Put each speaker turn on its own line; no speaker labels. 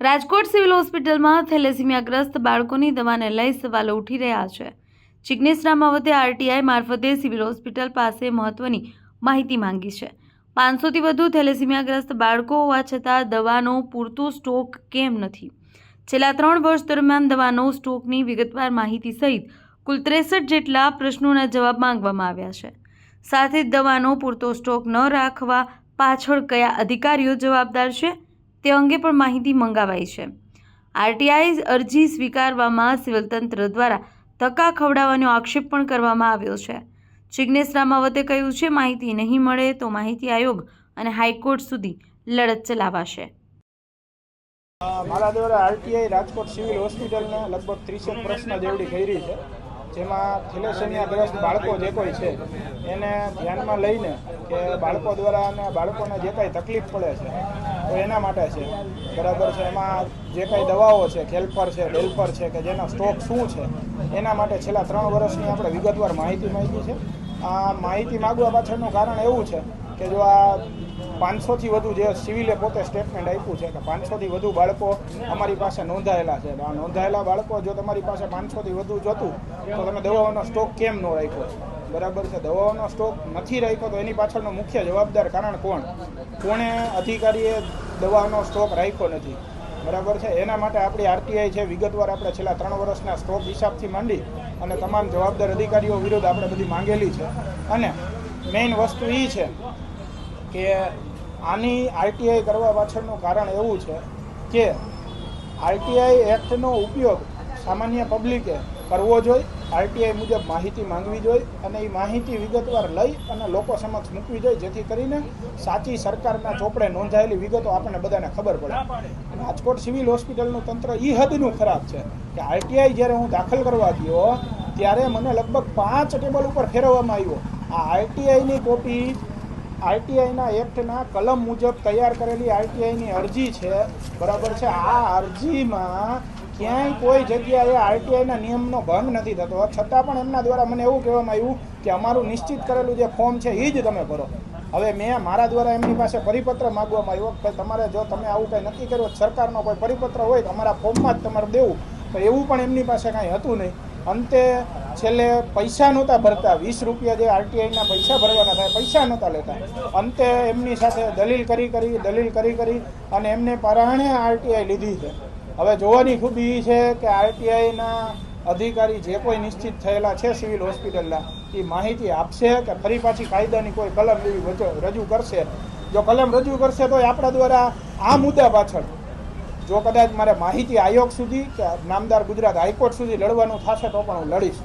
Rajkot civil હોસ્પિટલમાં થેલેસીમિયાગ્રસ્ત બાળકોની દવાને લઈ સવાલો ઉઠી રહ્યા છે। જિગ્નેશ રામાવતે આરટીઆઈ મારફતે સિવિલ હોસ્પિટલ પાસે મહત્વની માહિતી માંગી છે। 500થી વધુ થેલેસીમિયાગ્રસ્ત બાળકો હોવા છતાં દવાનો પૂરતો સ્ટોક કેમ નથી? છેલ્લા 3 વર્ષ દરમિયાન દવાનો સ્ટોકની વિગતવાર માહિતી સહિત કુલ 63 જેટલા પ્રશ્નોના જવાબ માંગવામાં આવ્યા છે। સાથે જ દવાનો પૂરતો સ્ટોક ન રાખવા પાછળ કયા અધિકારીઓ જવાબદાર છે તે અંગે પણ માહિતી મંગાવાઈ છે। આરટીઆઈ અરજી સ્વીકારવામાં સિવિલ તંત્ર દ્વારા ધક્કા ખવડાવવાનો આક્ષેપ પણ કરવામાં આવ્યો છે। જિગ્નેશ રામાવતે કહ્યું છે, માહિતી નહીં મળે તો માહિતી આયોગ અને હાઈકોર્ટ સુધી લડત ચલાવાશે।
મારા દ્વારા આરટીઆઈ રાજકોટ સિવિલ હોસ્પિટલને લગભગ 30 પ્રશ્ન જેવડી કરી છે, જેમાં થેલેસેમિયાગ્રસ્ત બાળકો જે કોઈ છે એને ધ્યાનમાં લઈને કે બાળકો દ્વારા અને બાળકોને જે કાંઈ તકલીફ પડે છે તો એના માટે છે, બરાબર છે। એમાં જે કાંઈ દવાઓ છે, કેલ્પર છે, ડેલ્પર છે, કે જેનો સ્ટોક શું છે એના માટે છેલ્લા 3 વર્ષની આપણે વિગતવાર માહિતી માંગી છે। આ માહિતી માગવા પાછળનું કારણ એવું છે કે જો આ 500થી વધુ જે સિવિલે પોતે સ્ટેટમેન્ટ આપ્યું છે કે 500થી વધુ બાળકો અમારી પાસે નોંધાયેલા છે। આ નોંધાયેલા બાળકો જો તમારી પાસે 500થી વધુ જોતું તો તમે દવાઓનો સ્ટોક કેમ ન રાખ્યો? બરાબર છે, દવાઓનો સ્ટોક નથી રાખ્યો તો એની પાછળનો મુખ્ય જવાબદાર કારણ કોણે અધિકારીએ દવાનો સ્ટોક રાખ્યો નથી, બરાબર છે। એના માટે આપણી આરટીઆઈ છે વિગતવાર આપણે છેલ્લા 3 વર્ષના સ્ટોક હિસાબથી માંડી અને તમામ જવાબદાર અધિકારીઓ વિરુદ્ધ આપણે બધી માંગેલી છે। અને મેઇન વસ્તુ એ છે કે આની આરટીઆઈ કરવા પાછળનું કારણ એવું છે કે આરટીઆઈ એક્ટનો ઉપયોગ સામાન્ય પબ્લિકે કરવો જોઈએ, આરટીઆઈ મુજબ માહિતી માંગવી જોઈએ અને એ માહિતી વિગતવાર લઈ અને લોકો સમક્ષ મૂકવી જોઈએ, જેથી કરીને સાચી સરકારના ચોપડે નોંધાયેલી વિગતો આપણને બધાને ખબર પડે। રાજકોટ સિવિલ હોસ્પિટલનું તંત્ર એ હદનું ખરાબ છે કે આરટીઆઈ જ્યારે હું દાખલ કરવા ગયો ત્યારે મને લગભગ 5 ટેબલ ઉપર ફેરવવામાં આવ્યો। આ આરટીઆઈની કોપી આરટીઆઈના એક્ટના કલમ મુજબ તૈયાર કરેલી આરટીઆઈની અરજી છે, બરાબર છે। આ અરજીમાં ક્યાંય કોઈ જગ્યાએ આરટીઆઈના નિયમનો ભંગ નથી થતો, છતાં પણ એમના દ્વારા મને એવું કહેવામાં આવ્યું કે અમારું નિશ્ચિત કરેલું જે ફોર્મ છે એ જ તમે ભરો। હવે મેં મારા દ્વારા એમની પાસે પરિપત્ર માગવામાં આવ્યો કે તમારે જો તમે આવું કંઈ નક્કી કર્યું, સરકારનો કોઈ પરિપત્ર હોય તો અમારા ફોર્મમાં જ તમારે દેવું, તો એવું પણ એમની પાસે કાંઈ હતું નહીં। અંતે છેલ્લે પૈસા નહોતા ભરતા, 20 રૂપિયા જે આરટીઆઈના પૈસા ભરવાના થાય પૈસા નહોતા લેતા। અંતે એમની સાથે દલીલ કરી અને એમને પરાણે આરટીઆઈ લીધી છે। હવે જોવાની ખૂબી એ છે કે આરટીઆઈના અધિકારી જે કોઈ નિશ્ચિત થયેલા છે સિવિલ હોસ્પિટલના એ માહિતી આપશે કે ફરી પાછી કાયદાની કોઈ કલમ એવી રજૂ કરશે? જો કલમ રજૂ કરશે તો આપણા દ્વારા આ મુદ્દા પાછળ જો કદાચ મારે માહિતી આયોગ સુધી કે નામદાર ગુજરાત હાઈકોર્ટ સુધી લડવાનું થશે તો પણ હું લડીશ।